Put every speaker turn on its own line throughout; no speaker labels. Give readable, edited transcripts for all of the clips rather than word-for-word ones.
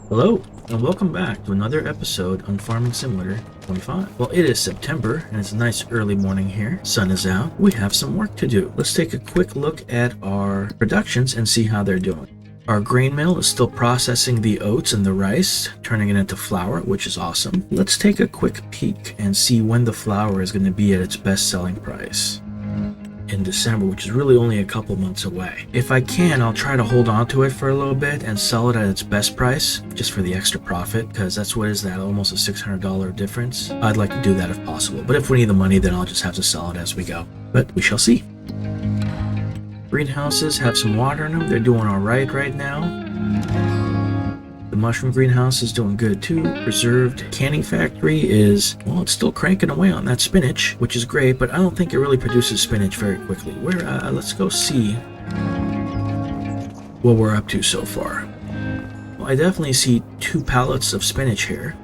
Hello, and welcome back to another episode on Farming Simulator 25. Well, it is September, and it's a nice early morning here. Sun is out. We have some work to do. Let's take a quick look at our productions and see how they're doing. Our grain mill is still processing the oats and the rice, turning it into flour, which is awesome. Let's take a quick peek and see when the flour is going to be at its best selling price. In December, which is really only a couple months away. If I can, I'll try to hold on to it for a little bit and sell it at its best price, just for the extra profit, because that's what is that, almost a $600 difference. I'd like to do that if possible, but if we need the money, then I'll just have to sell it as we go. But we shall see. Greenhouses have some water in them. They're doing all right now. The mushroom greenhouse is doing good too. Preserved canning factory is, well, it's still cranking away on that spinach, which is great, but I don't think it really produces spinach very quickly. Let's go see what we're up to so far. Well, I definitely see 2 pallets of spinach here.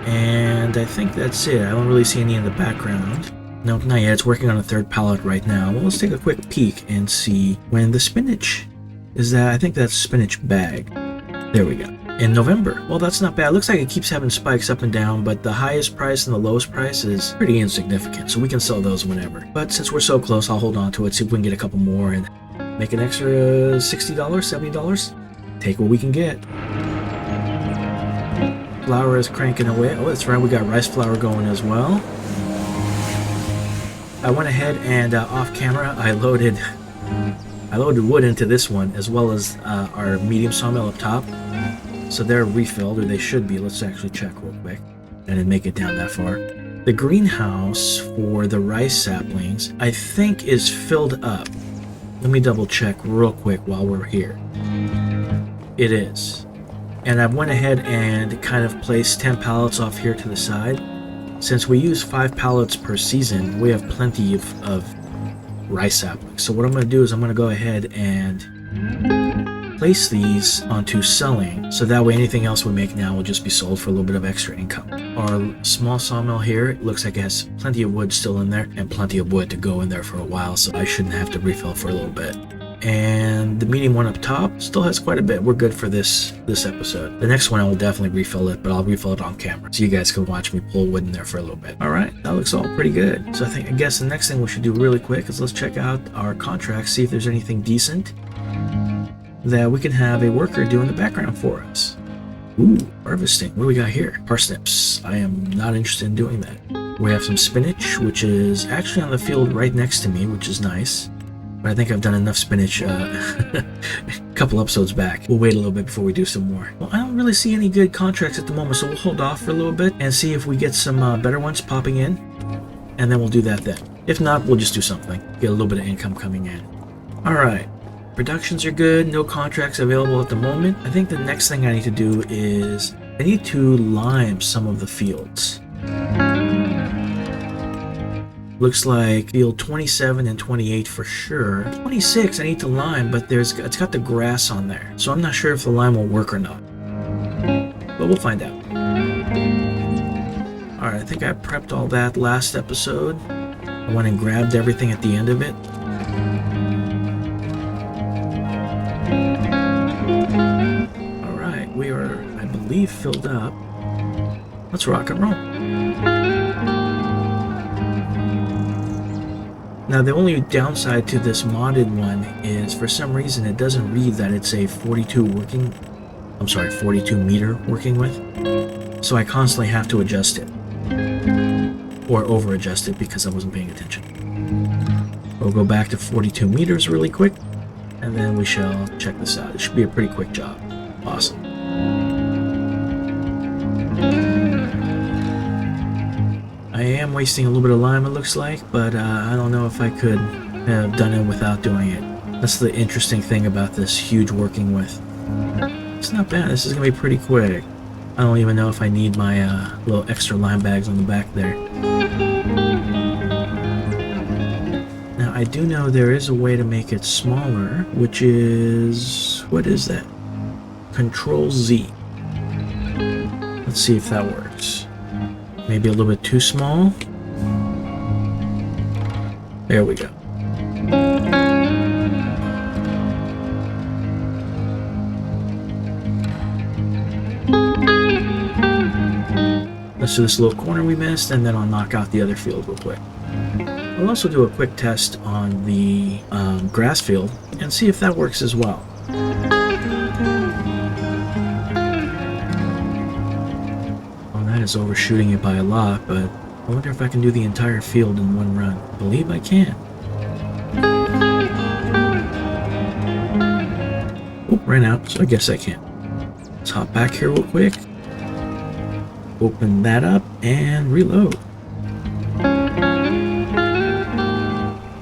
And I think that's it. I don't really see any in the background. No, not yet. It's working on a 3rd pallet right now. Well, let's take a quick peek and see when the spinach is that. I think that's spinach bag. There we go. In November. Well, that's not bad. It looks like it keeps having spikes up and down, but the highest price and the lowest price is pretty insignificant, so we can sell those whenever. But since we're so close, I'll hold on to it, see if we can get a couple more and make an extra $60, $70. Take what we can get. Flour is cranking away. Oh, that's right. We got rice flour going as well. I went ahead and off camera, I loaded wood into this one, as well as our medium sawmill up top. So they're refilled, or they should be. Let's actually check real quick. I didn't make it down that far. The greenhouse for the rice saplings, I think, is filled up. Let me double check real quick while we're here. It is. And I went ahead and kind of placed 10 pallets off here to the side. Since we use 5 pallets per season, we have plenty of rice saplings. So what I'm going to do is I'm going to go ahead and place these onto selling, so that way anything else we make now will just be sold for a little bit of extra income. Our small sawmill here, it looks like it has plenty of wood still in there and plenty of wood to go in there for a while, so I shouldn't have to refill for a little bit. And the medium one up top still has quite a bit. We're good for this episode. The next one I will definitely refill it, but I'll refill it on camera so you guys can watch me pull wood in there for a little bit. All right, that looks all pretty good. So I guess the next thing we should do really quick is let's check out our contracts, see if there's anything decent that we can have a worker do in the background for us. Ooh, harvesting. What do we got here? Parsnips. I am not interested in doing that. We have some spinach, which is actually on the field right next to me, which is nice. But I think I've done enough spinach a couple episodes back. We'll wait a little bit before we do some more. Well, I don't really see any good contracts at the moment, so we'll hold off for a little bit and see if we get some better ones popping in, and then we'll do that then. If not, we'll just do something. Get a little bit of income coming in. All right. Productions are good. No contracts available at the moment. I think the next thing I need to do is I need to lime some of the fields. Looks like field 27 and 28 for sure. 26 I need to lime, but it's got the grass on there, so I'm not sure if the lime will work or not. But we'll find out. Alright, I think I prepped all that last episode. I went and grabbed everything at the end of it. Alright, we are, I believe, filled up. Let's rock and roll. Now the only downside to this modded one is for some reason it doesn't read that it's a 42 meter working width. So I constantly have to adjust it. Or over adjust it because I wasn't paying attention. We'll go back to 42 meters really quick, and then we shall check this out. It should be a pretty quick job. Awesome. I am wasting a little bit of lime, it looks like, but I don't know if I could have done it without doing it. That's the interesting thing about this huge working width. It's not bad. This is going to be pretty quick. I don't even know if I need my little extra lime bags on the back there. Now, I do know there is a way to make it smaller, which is... what is that? Control Z. Let's see if that works. Maybe a little bit too small. There we go. Let's do this little corner we missed, and then I'll knock out the other field real quick. I'll also do a quick test on the grass field and see if that works as well. Well, that is overshooting it by a lot, but I wonder if I can do the entire field in one run. I believe I can. Oh, ran out, so I guess I can. Let's hop back here real quick. Open that up and reload.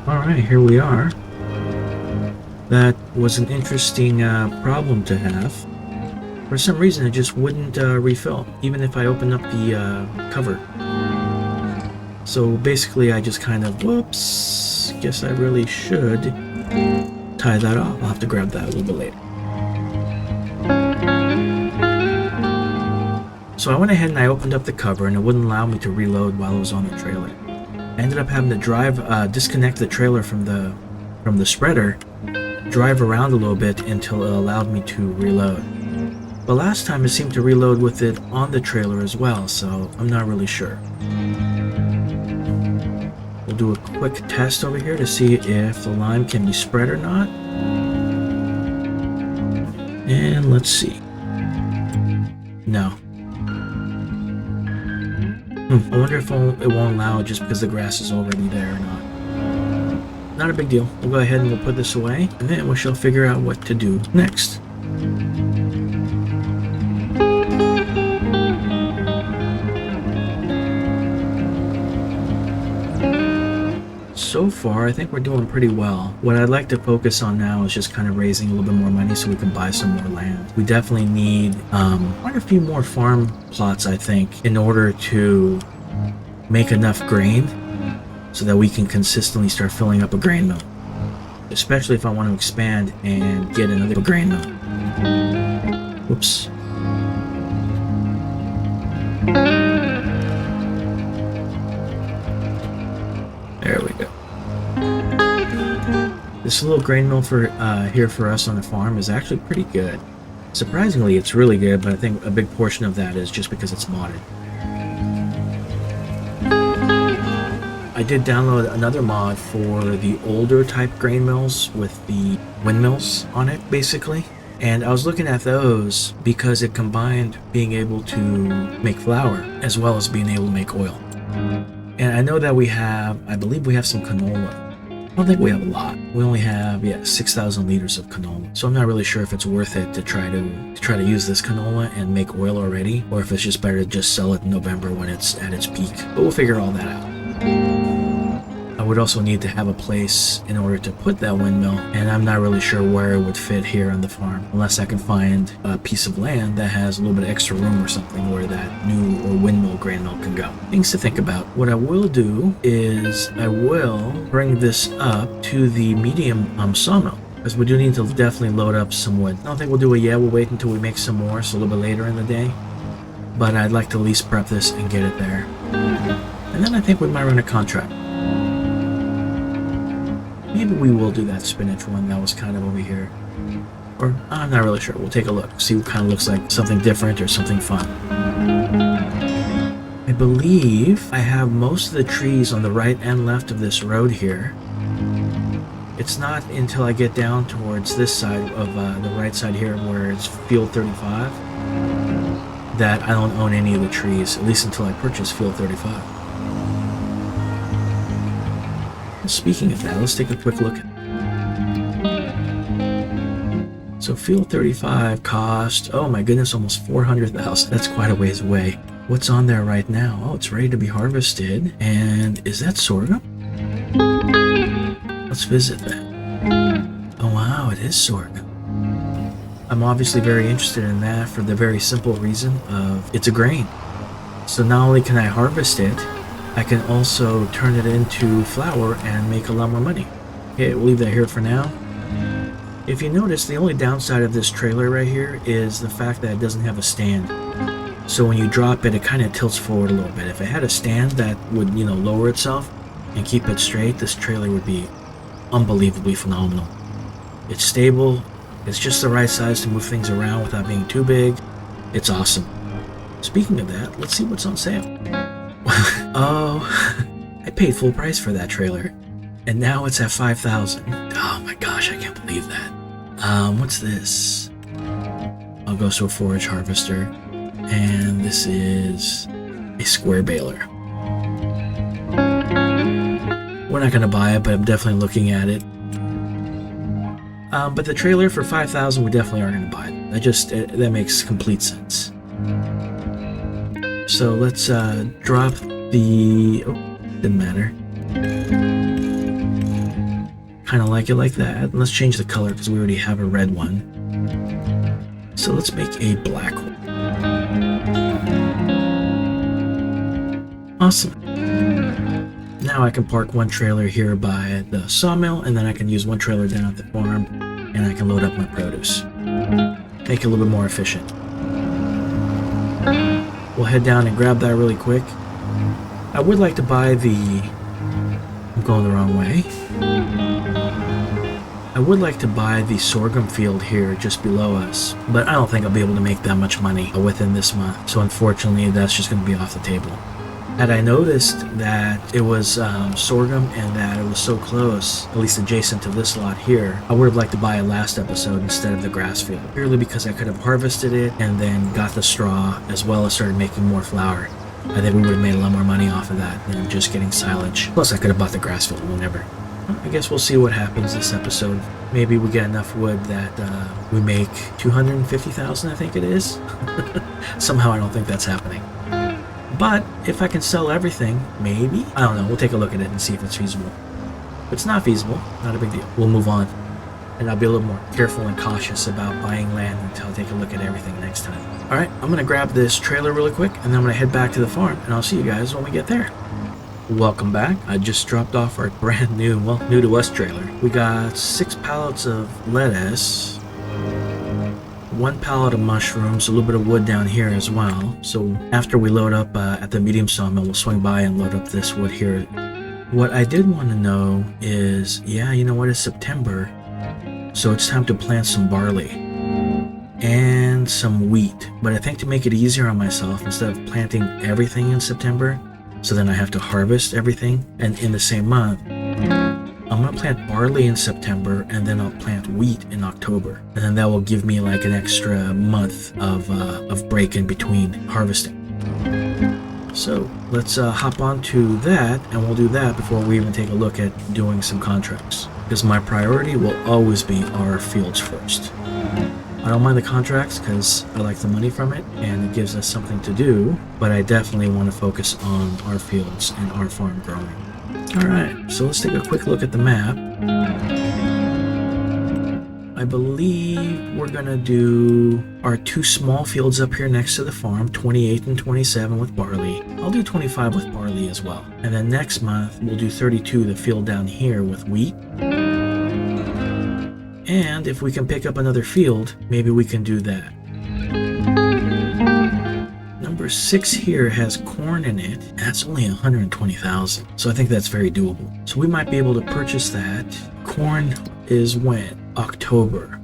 Alright, here we are. That was an interesting problem to have. For some reason it just wouldn't refill, even if I opened up the cover. So basically I just kind of, whoops, guess I really should tie that off. I'll have to grab that a little bit later. So I went ahead and I opened up the cover and it wouldn't allow me to reload while I was on the trailer. I ended up having to disconnect the trailer from the spreader, drive around a little bit until it allowed me to reload. But last time it seemed to reload with it on the trailer as well, so I'm not really sure. We'll do a quick test over here to see if the lime can be spread or not. And let's see. No. I wonder if it won't allow it just because the grass is already there or not. Not a big deal. We'll go ahead and we'll put this away, and then we shall figure out what to do next. So far, I think we're doing pretty well. What I'd like to focus on now is just kind of raising a little bit more money so we can buy some more land. We definitely need quite a few more farm plots, I think, in order to make enough grain so that we can consistently start filling up a grain mill. Especially if I want to expand and get another grain mill. Whoops. There we go. This little grain mill for here for us on the farm is actually pretty good. Surprisingly, it's really good, but I think a big portion of that is just because it's modded. I did download another mod for the older type grain mills with the windmills on it, basically. And I was looking at those because it combined being able to make flour as well as being able to make oil. And I know that I believe we have some canola. I don't think we have a lot. We only have 6,000 liters of canola. So I'm not really sure if it's worth it to try to use this canola and make oil already, or if it's just better to just sell it in November when it's at its peak. But we'll figure all that out. I would also need to have a place in order to put that windmill, and I'm not really sure where it would fit here on the farm, unless I can find a piece of land that has a little bit of extra room or something where that new or windmill grain mill can go. Things to think about. What I will do is I will bring this up to the medium sawmill, because we do need to definitely load up some wood. I don't think we'll do it yet. We'll wait until we make some more, so a little bit later in the day. But I'd like to at least prep this and get it there. And then I think we might run a contract. Maybe we will do that spinach one that was kind of over here. Or, I'm not really sure. We'll take a look. See what kind of looks like something different or something fun. I believe I have most of the trees on the right and left of this road here. It's not until I get down towards this side of the right side here where it's Field 35 that I don't own any of the trees, at least until I purchase Field 35. Speaking of that, let's take a quick look. So Field 35 cost, oh my goodness, almost 400,000. That's quite a ways away. What's on there right now? Oh, it's ready to be harvested. And is that sorghum? Let's visit that. Oh wow, it is sorghum. I'm obviously very interested in that for the very simple reason of it's a grain. So not only can I harvest it, I can also turn it into flour and make a lot more money. Okay, we'll leave that here for now. If you notice, the only downside of this trailer right here is the fact that it doesn't have a stand. So when you drop it, it kind of tilts forward a little bit. If it had a stand that would, lower itself and keep it straight, this trailer would be unbelievably phenomenal. It's stable. It's just the right size to move things around without being too big. It's awesome. Speaking of that, let's see what's on sale. Oh, I paid full price for that trailer, and now it's at 5,000. Oh my gosh, I can't believe that. What's this? I'll go to a forage harvester, and this is a square baler. We're not gonna buy it, but I'm definitely looking at it. But the trailer for 5,000, we definitely are gonna buy it. That makes complete sense. So let's drop the. Oh, didn't matter. Kind of like it like that. Let's change the color because we already have a red one. So let's make a black one. Awesome. Now I can park one trailer here by the sawmill, and then I can use one trailer down at the farm, and I can load up my produce. Make it a little bit more efficient. We'll head down and grab that really quick. I would like to buy I'm going the wrong way. I would like to buy the sorghum field here just below us, but I don't think I'll be able to make that much money within this month. So unfortunately, that's just going to be off the table. Had I noticed that it was sorghum and that it was so close, at least adjacent to this lot here, I would have liked to buy it last episode instead of the grass field. Purely because I could have harvested it and then got the straw as well as started making more flour. I think we would have made a lot more money off of that than just getting silage. Plus I could have bought the grass field, whenever. I guess we'll see what happens this episode. Maybe we get enough wood that we make 250,000, I think it is. Somehow I don't think that's happening. But if I can sell everything, maybe? I don't know. We'll take a look at it and see if it's feasible. If it's not feasible, not a big deal. We'll move on. And I'll be a little more careful and cautious about buying land until I take a look at everything next time. Alright, I'm going to grab this trailer really quick, and then I'm going to head back to the farm, and I'll see you guys when we get there. Welcome back. I just dropped off our brand new, well, new to us trailer. We got 6 pallets of lettuce, 1 pallet of mushrooms, a little bit of wood down here as well. So after we load up at the medium sawmill, we'll swing by and load up this wood here. What I did want to know is, yeah, you know what, it's September, so it's time to plant some barley and some wheat. But I think to make it easier on myself, instead of planting everything in September, so then I have to harvest everything and in the same month, I'm gonna plant barley in September, and then I'll plant wheat in October, and then that will give me like an extra month of break in between harvesting. So let's hop on to that, and we'll do that before we even take a look at doing some contracts, because my priority will always be our fields first. I don't mind the contracts because I like the money from it and it gives us something to do, but I definitely want to focus on our fields and our farm growing. Alright, so let's take a quick look at the map. I believe we're gonna do our 2 small fields up here next to the farm, 28 and 27 with barley. I'll do 25 with barley as well. And then next month, we'll do 32, the field down here with wheat. And if we can pick up another field, maybe we can do that. Number 6 here has corn in it, and that's only 120,000. So I think that's very doable. So we might be able to purchase that. Corn is when? October.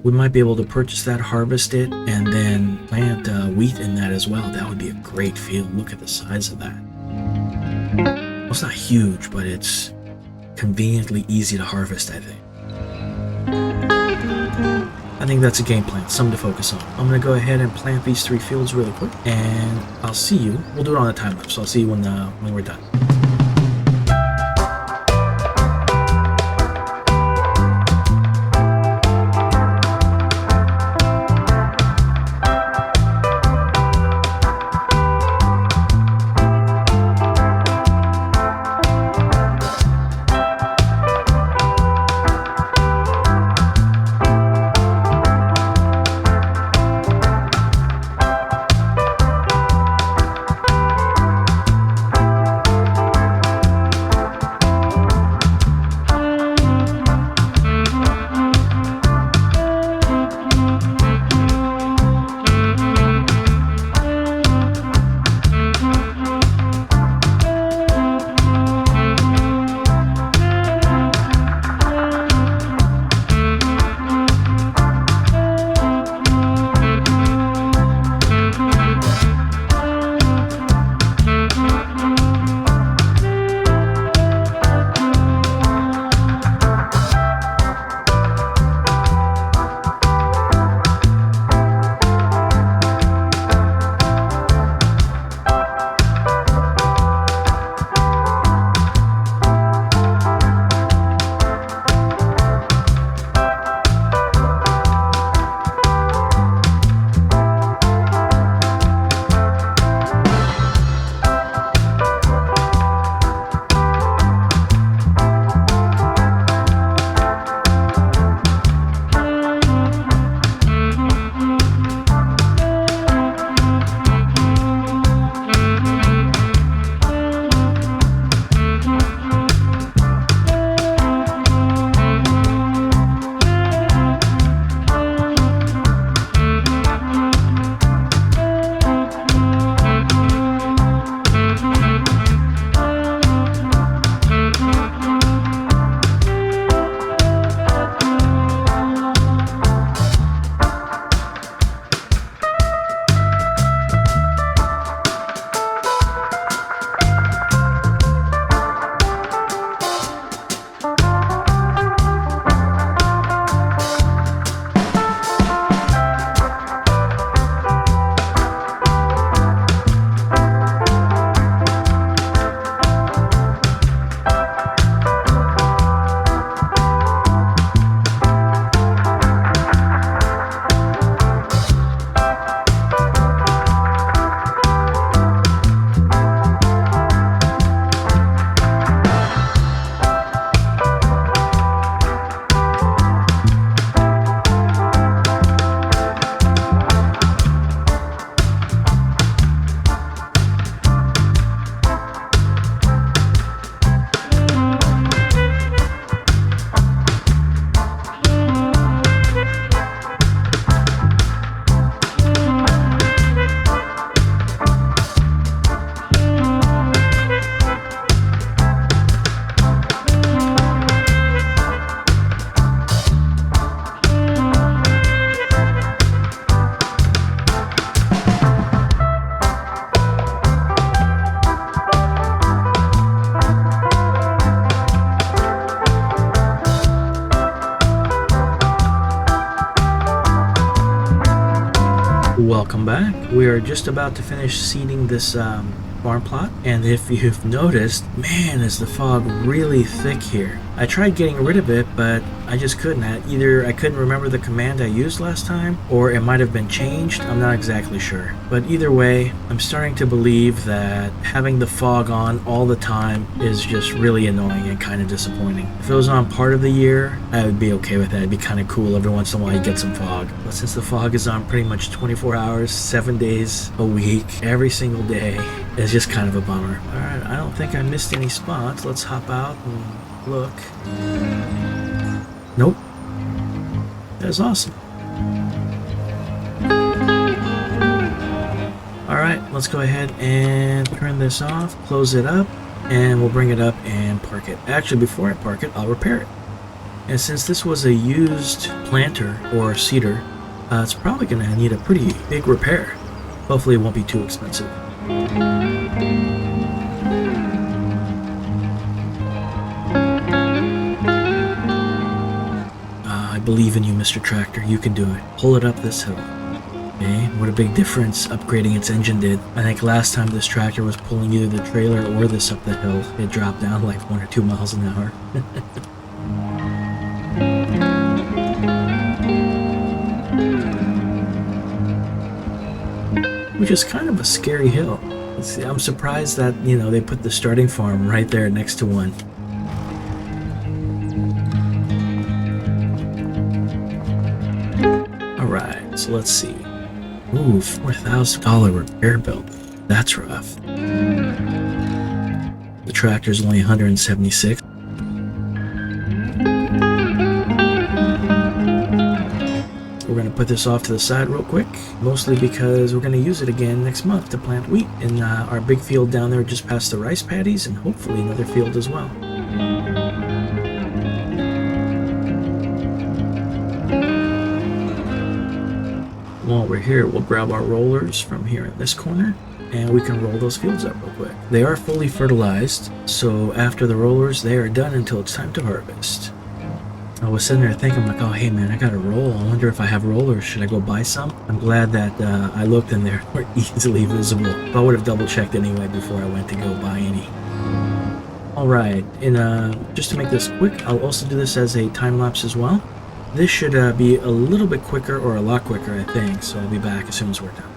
We might be able to purchase that, harvest it, and then plant wheat in that as well. That would be a great field. Look at the size of that. Well, it's not huge, but it's conveniently easy to harvest, I think. I think that's a game plan, something to focus on. I'm going to go ahead and plant these 3 fields really quick, and I'll see you. We'll do it on a time lapse, so I'll see you when we're done. Welcome back. We are just about to finish seeding this farm plot, and if you've noticed, man, is the fog really thick here. I tried getting rid of it, but I just couldn't. Either I couldn't remember the command I used last time, or it might have been changed. I'm not exactly sure. But either way, I'm starting to believe that having the fog on all the time is just really annoying and kind of disappointing. If it was on part of the year, I would be okay with that. It'd be kind of cool every once in a while you get some fog. But since the fog is on pretty much 24 hours, 7 days a week, every single day, it's just kind of a bummer. Alright, I don't think I missed any spots. Let's hop out and look. Nope. That's awesome. Alright, let's go ahead and turn this off, close it up, and we'll bring it up and park it. Actually, before I park it, I'll repair it. And since this was a used planter or seeder, it's probably going to need a pretty big repair. Hopefully it won't be too expensive. I believe in you, Mr. Tractor. You can do it. Pull it up this hill. Okay, what a big difference upgrading its engine did. I think last time this tractor was pulling either the trailer or this up the hill, it dropped down like 1 or 2 miles an hour. Which is kind of a scary hill. I'm surprised that, you know, they put the starting farm right there next to one. Alright, so let's see. Ooh, $4,000 repair bill. That's rough. The tractor's only $176. We're going to put this off to the side real quick, mostly because we're going to use it again next month to plant wheat in our big field down there just past the rice paddies, and hopefully another field as well. While we're here, we'll grab our rollers from here in this corner, and we can roll those fields up real quick. They are fully fertilized, so after the rollers, they are done until it's time to harvest. I was sitting there thinking, like, oh, hey man, I got a roll. I wonder if I have rollers. Should I go buy some? I'm glad that I looked and they were easily visible. But I would have double checked anyway before I went to go buy any. Alright, just to make this quick, I'll also do this as a time lapse as well. This should be a little bit quicker, or a lot quicker, I think, so I'll be back as soon as we're done.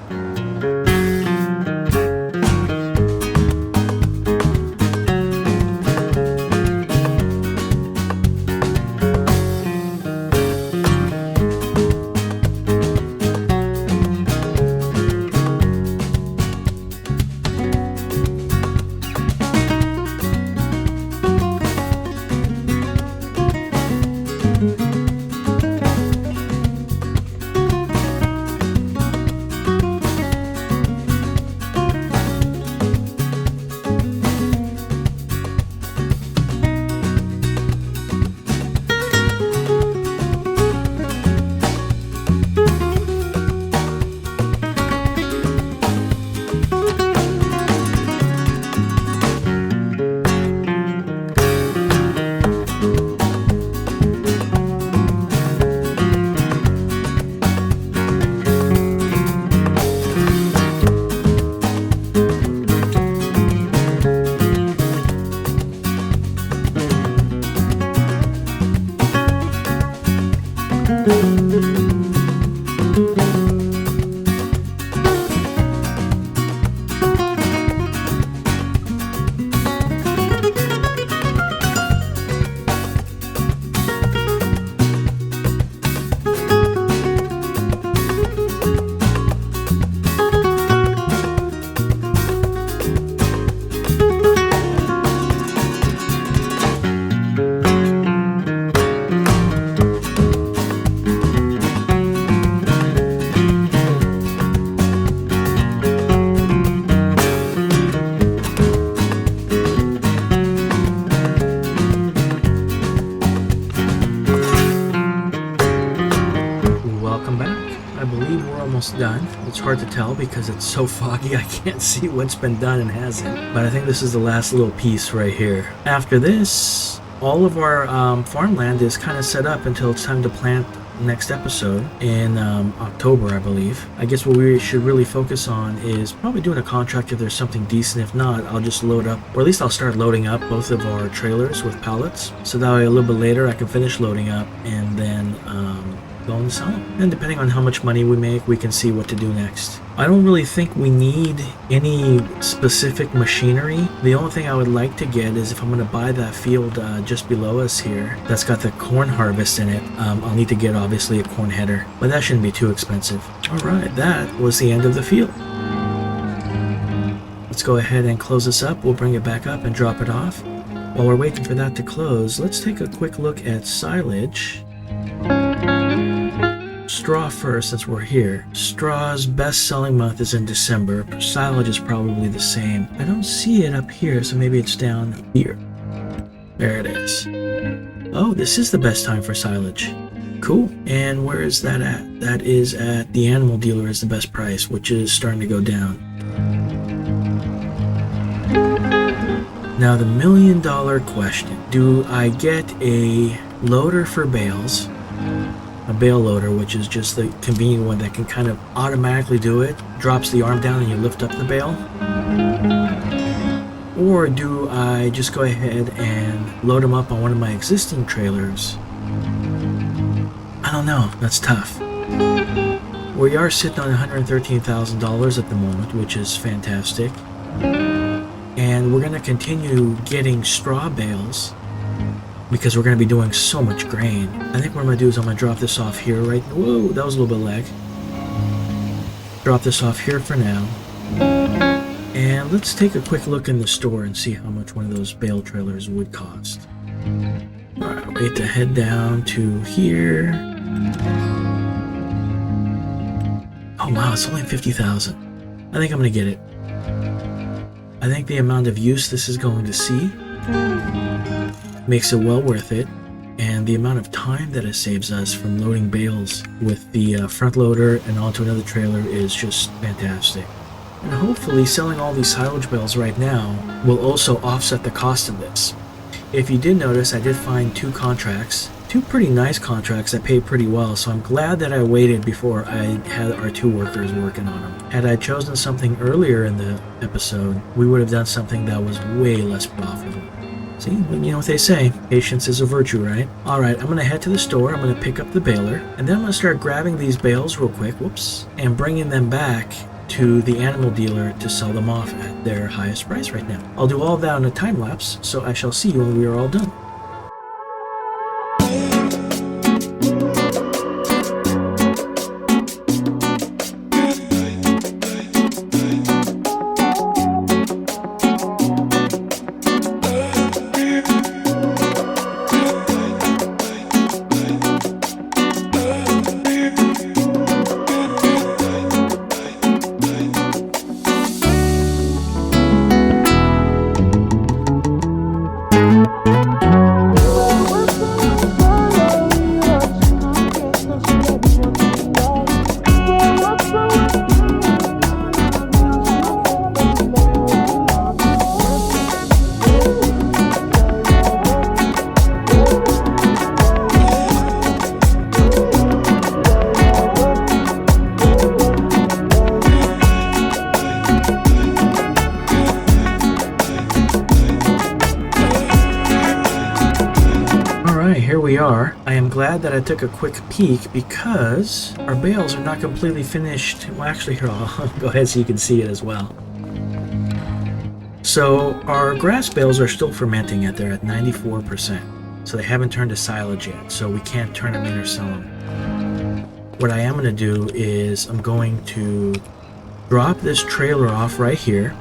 Done. It's hard to tell because it's so foggy I can't see what's been done and hasn't, but I think this is the last little piece right here. After this, all of our farmland is kind of set up until it's time to plant next episode in October, I believe. I guess what we should really focus on is probably doing a contract if there's something decent. If not, I'll just load up, or at least I'll start loading up both of our trailers with pallets, so that way a little bit later I can finish loading up and then go and sell them. And depending on how much money we make, we can see what to do next. I don't really think we need any specific machinery. The only thing I would like to get is if I'm going to buy that field just below us here that's got the corn harvest in it, I'll need to get obviously a corn header, but that shouldn't be too expensive. Alright, that was the end of the field. Let's go ahead and close this up. We'll bring it back up and drop it off. While we're waiting for that to close, let's take a quick look at silage. Straw first, since we're here. Straw's best selling month is in December. Silage is probably the same. I don't see it up here, so maybe it's down here. There it is. Oh, this is the best time for silage. Cool. And where is that at? That is at the animal dealer is the best price, which is starting to go down. Now the $1 million question. Do I get a loader for bales? A bale loader, which is just the convenient one that can kind of automatically do it, drops the arm down and you lift up the bale? Or do I just go ahead and load them up on one of my existing trailers? I don't know, that's tough. We are sitting on $113,000 at the moment, which is fantastic. And we're going to continue getting straw bales because we're going to be doing so much grain. I think what I'm going to do is I'm going to drop this off here right... Whoa, that was a little bit of lag. Drop this off here for now. And let's take a quick look in the store and see how much one of those bale trailers would cost. Alright, wait to head down to here. Oh wow, it's only $50,000. I think I'm going to get it. I think the amount of use this is going to see makes it well worth it, and the amount of time that it saves us from loading bales with the front loader and onto another trailer is just fantastic. And hopefully selling all these silage bales right now will also offset the cost of this. If you did notice, I did find two contracts, two pretty nice contracts that pay pretty well, so I'm glad that I waited before I had our two workers working on them. Had I chosen something earlier in the episode, we would have done something that was way less profitable. See, you know what they say, patience is a virtue, right? Alright, I'm going to head to the store, I'm going to pick up the baler, and then I'm going to start grabbing these bales real quick, whoops, and bringing them back to the animal dealer to sell them off at their highest price right now. I'll do all that in a time lapse, so I shall see you when we are all done. Here we are. I am glad that I took a quick peek because our bales are not completely finished. Well, actually, here, I'll go ahead so you can see it as well. So our grass bales are still fermenting yet. They're at 94%. So they haven't turned to silage yet, so we can't turn them in or sell them. What I am going to do is I'm going to drop this trailer off right here.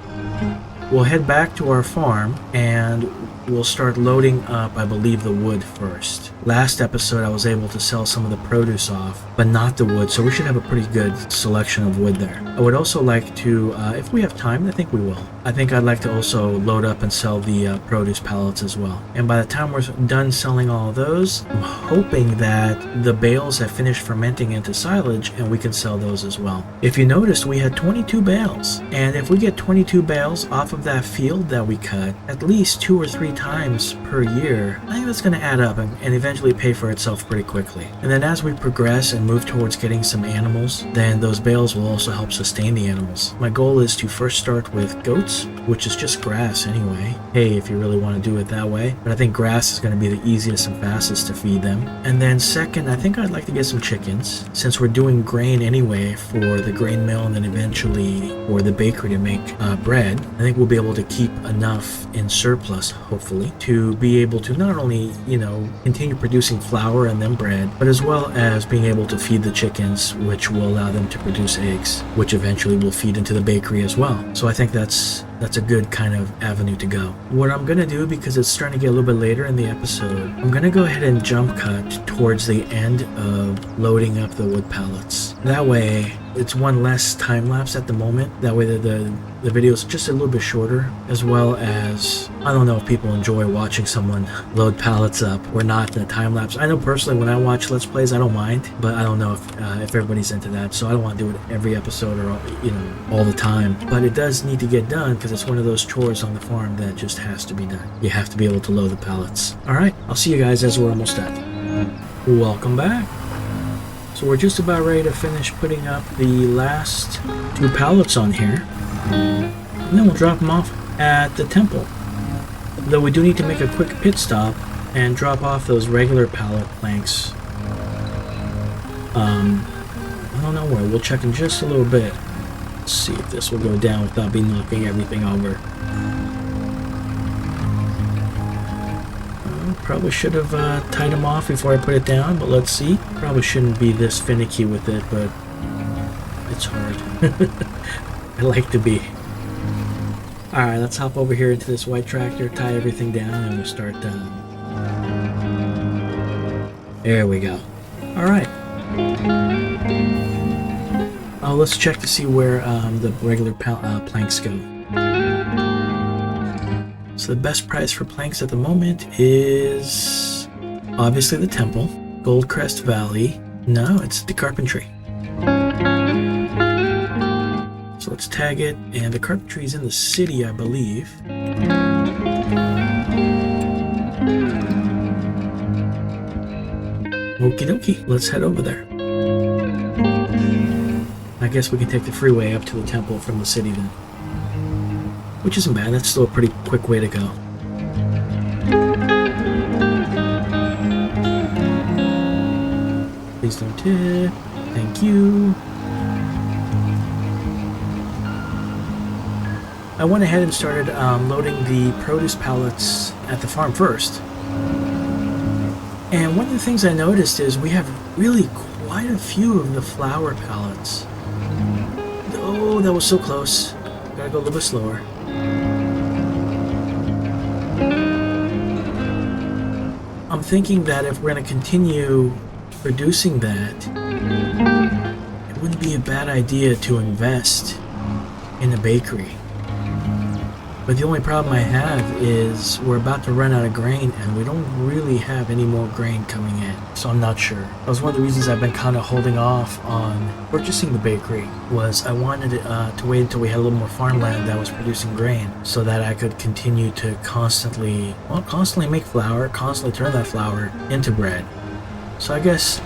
We'll head back to our farm and we'll start loading up, I believe, the wood first. Last episode I was able to sell some of the produce off, but not the wood, so we should have a pretty good selection of wood there. I would also like to, if we have time, I think we will. I think I'd like to also load up and sell the produce pallets as well. And by the time we're done selling all of those, I'm hoping that the bales have finished fermenting into silage and we can sell those as well. If you noticed, we had 22 bales, and if we get 22 bales off of that field that we cut at least 2 or 3 times per year, I think that's going to add up and eventually pay for itself pretty quickly. And then as we progress and move towards getting some animals, then those bales will also help sustain the animals. My goal is to first start with goats, which is just grass anyway. Hey, if you really want to do it that way. But I think grass is going to be the easiest and fastest to feed them. And then second, I think I'd like to get some chickens, since we're doing grain anyway for the grain mill and then eventually for the bakery to make bread. I think we'll be able to keep enough in surplus, hopefully, to be able to not only, continue producing flour and then bread, but as well as being able to feed the chickens, which will allow them to produce eggs, which eventually will feed into the bakery as well. So I think that's a good kind of avenue to go. What I'm gonna do, because it's starting to get a little bit later in the episode, I'm gonna go ahead and jump cut towards the end of loading up the wood pallets. That way it's one less time lapse at the moment. That way the video is just a little bit shorter, as well as, I don't know if people enjoy watching someone load pallets up or not in a time lapse. I know personally when I watch Let's Plays I don't mind, but I don't know if everybody's into that, so I don't want to do it every episode or all the time. But it does need to get done because it's one of those chores on the farm that just has to be done. You have to be able to load the pallets. Alright, I'll see you guys as we're almost done. Welcome back. So we're just about ready to finish putting up the last 2 pallets on here. And then we'll drop them off at the temple. Though we do need to make a quick pit stop and drop off those regular pallet planks. I don't know where. We'll check in just a little bit. Let's see if this will go down without me knocking everything over. Probably should have tied them off before I put it down, but let's see. Probably shouldn't be this finicky with it, but it's hard. I like to be. Alright, let's hop over here into this white tractor, tie everything down, and we'll start There we go. Alright. Oh, let's check to see where the regular planks go. So the best price for planks at the moment is obviously the temple, Goldcrest Valley. No, it's the carpentry. So let's tag it, and the carpentry is in the city, I believe. Okie dokie, let's head over there. I guess we can take the freeway up to the temple from the city then. Which isn't bad, that's still a pretty quick way to go. Please don't tip. Thank you. I went ahead and started loading the produce pallets at the farm first. And one of the things I noticed is we have really quite a few of the flour pallets. Oh, that was so close. Gotta go a little bit slower. I'm thinking that if we're going to continue producing that, it wouldn't be a bad idea to invest in a bakery. But the only problem I have is we're about to run out of grain and we don't really have any more grain coming in, so I'm not sure. That was one of the reasons I've been kind of holding off on purchasing the bakery, was I wanted to wait until we had a little more farmland that was producing grain so that I could continue to constantly make flour, constantly turn that flour into bread. So I guess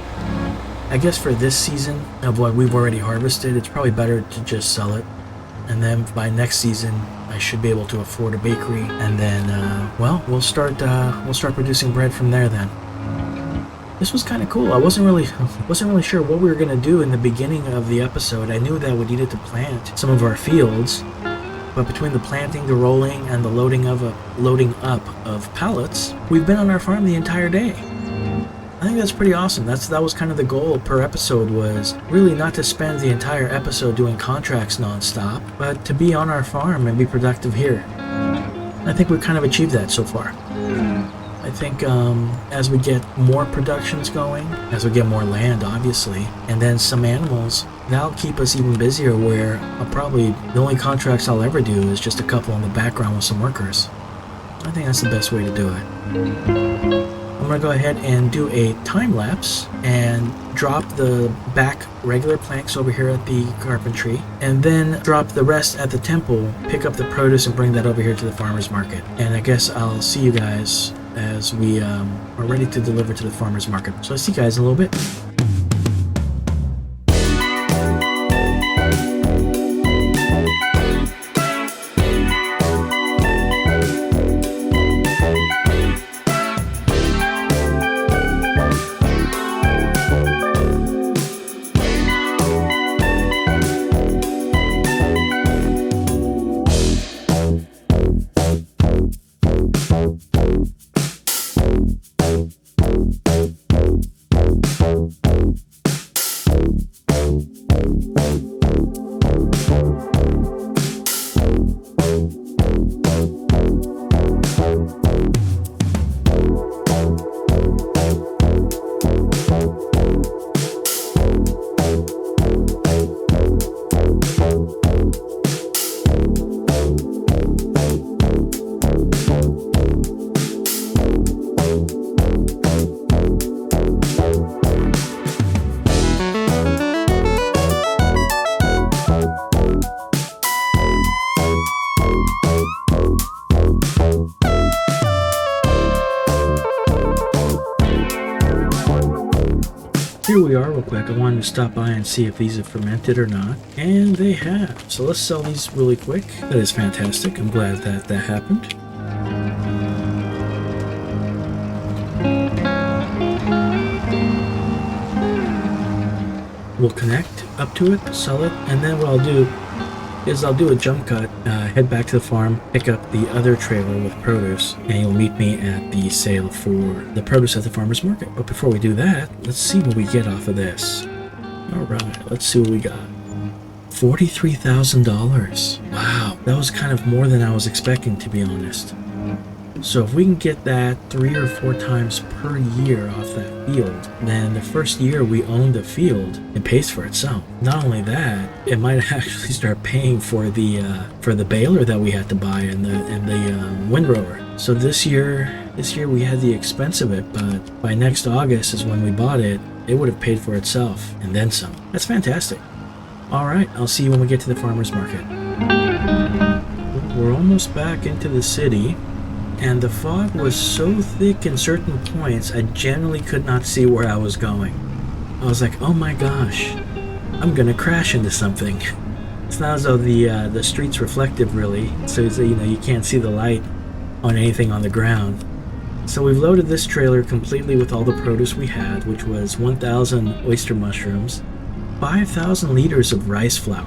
for this season of what we've already harvested, it's probably better to just sell it. And then by next season, I should be able to afford a bakery, and then, we'll start producing bread from there. Then this was kind of cool. I wasn't really sure what we were gonna do in the beginning of the episode. I knew that we needed to plant some of our fields, but between the planting, the rolling, and the loading up of pallets, we've been on our farm the entire day. I think that's pretty awesome. That was kind of the goal per episode, was really not to spend the entire episode doing contracts non-stop, but to be on our farm and be productive here. I think we've kind of achieved that so far. I think as we get more productions going, as we get more land obviously, and then some animals, that'll keep us even busier, where probably the only contracts I'll ever do is just a couple in the background with some workers. I think that's the best way to do it. I'm gonna go ahead and do a time lapse and drop the back regular planks over here at the carpentry, and then drop the rest at the temple, pick up the produce and bring that over here to the farmer's market. And I guess I'll see you guys as we are ready to deliver to the farmer's market. So I'll see you guys in a little bit. Here we are real quick. I wanted to stop by and see if these have fermented or not, and they have. So let's sell these really quick. That is fantastic. I'm glad that that happened. We'll connect up to it, sell it, and then what I'll do is I'll do a jump cut, head back to the farm, pick up the other trailer with produce, and you'll meet me at the sale for the produce at the farmer's market. But before we do that, let's see what we get off of this. Alright, let's see what we got. $43,000. Wow, that was kind of more than I was expecting, to be honest. So if we can get that 3 or 4 times per year off that field, then the first year we own the field, it pays for itself. Not only that, it might actually start paying for the baler that we had to buy and the windrower. So this year we had the expense of it, but by next August is when we bought it. It would have paid for itself and then some. That's fantastic. All right, I'll see you when we get to the farmer's market. We're almost back into the city. And the fog was so thick in certain points, I generally could not see where I was going. I was like, oh my gosh, I'm gonna crash into something. It's not as though the street's reflective really, so you can't see the light on anything on the ground. So we've loaded this trailer completely with all the produce we had, which was 1,000 oyster mushrooms, 5,000 liters of rice flour,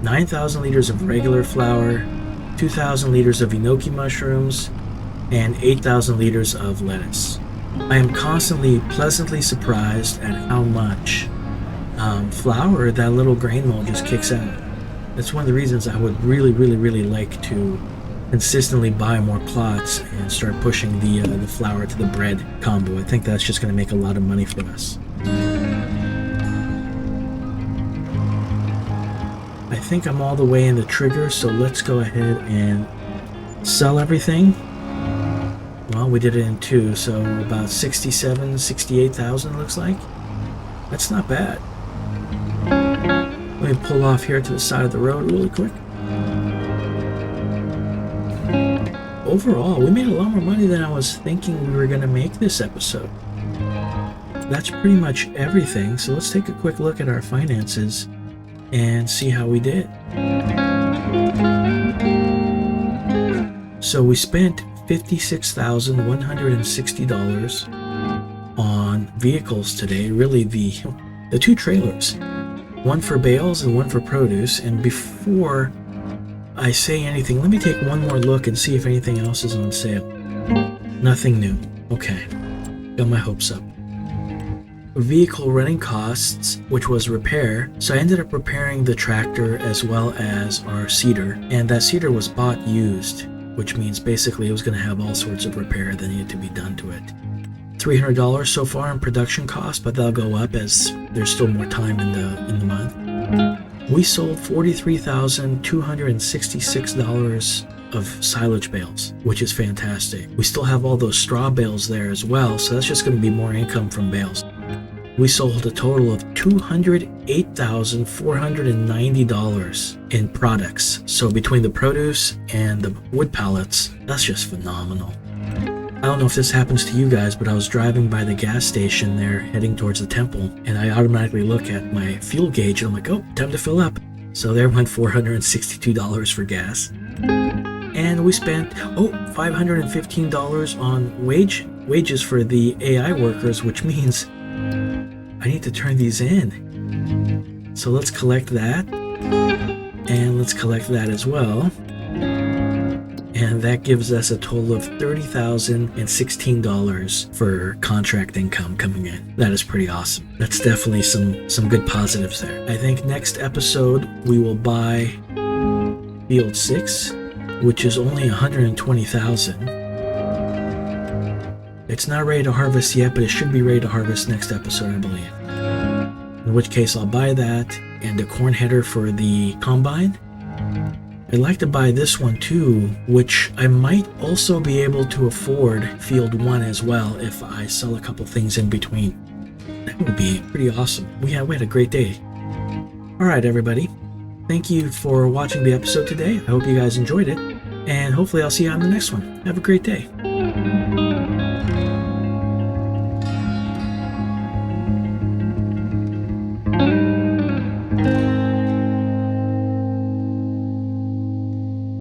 9,000 liters of regular flour, 2,000 liters of enoki mushrooms, and 8,000 liters of lettuce. I am constantly pleasantly surprised at how much flour that little grain mill just kicks out. That's one of the reasons I would really like to consistently buy more plots and start pushing the flour to the bread combo. I think that's just going to make a lot of money for us. I think I'm all the way in the trigger, so let's go ahead and sell everything. Well, we did it in 2, so about 68,000 looks like. That's not bad. Let me pull off here to the side of the road really quick. Overall, we made a lot more money than I was thinking we were going to make this episode. That's pretty much everything, so let's take a quick look at our finances and see how we did. So we spent $56,160 on vehicles today. Really the 2 trailers, one for bales and one for produce. And before I say anything, let me take one more look and see if anything else is on sale. Nothing new. Okay, got my hopes up. Vehicle running costs, which was repair, so I ended up repairing the tractor as well as our seeder, and that seeder was bought used, which means basically it was going to have all sorts of repair that needed to be done to it. $300 so far in production cost, but that'll go up as there's still more time in the month. We sold $43,266 of silage bales, which is fantastic. We still have all those straw bales there as well, so that's just going to be more income from bales. We sold a total of $208,490 in products. So between the produce and the wood pallets, that's just phenomenal. I don't know if this happens to you guys, but I was driving by the gas station there heading towards the temple, and I automatically look at my fuel gauge and I'm like, oh, time to fill up. So there went $462 for gas. And we spent, $515 on wages for the AI workers, which means I need to turn these in. So let's collect that. And let's collect that as well. And that gives us a total of $30,016 for contract income coming in. That is pretty awesome. That's definitely some good positives there. I think next episode we will buy Field 6, which is only $120,000. It's not ready to harvest yet, but it should be ready to harvest next episode, I believe. In which case I'll buy that and a corn header for the combine. I'd like to buy this one too, which I might also be able to afford Field 1 as well if I sell a couple things in between. That would be pretty awesome. We had a great day. Alright everybody, thank you for watching the episode today. I hope you guys enjoyed it, and hopefully I'll see you on the next one. Have a great day.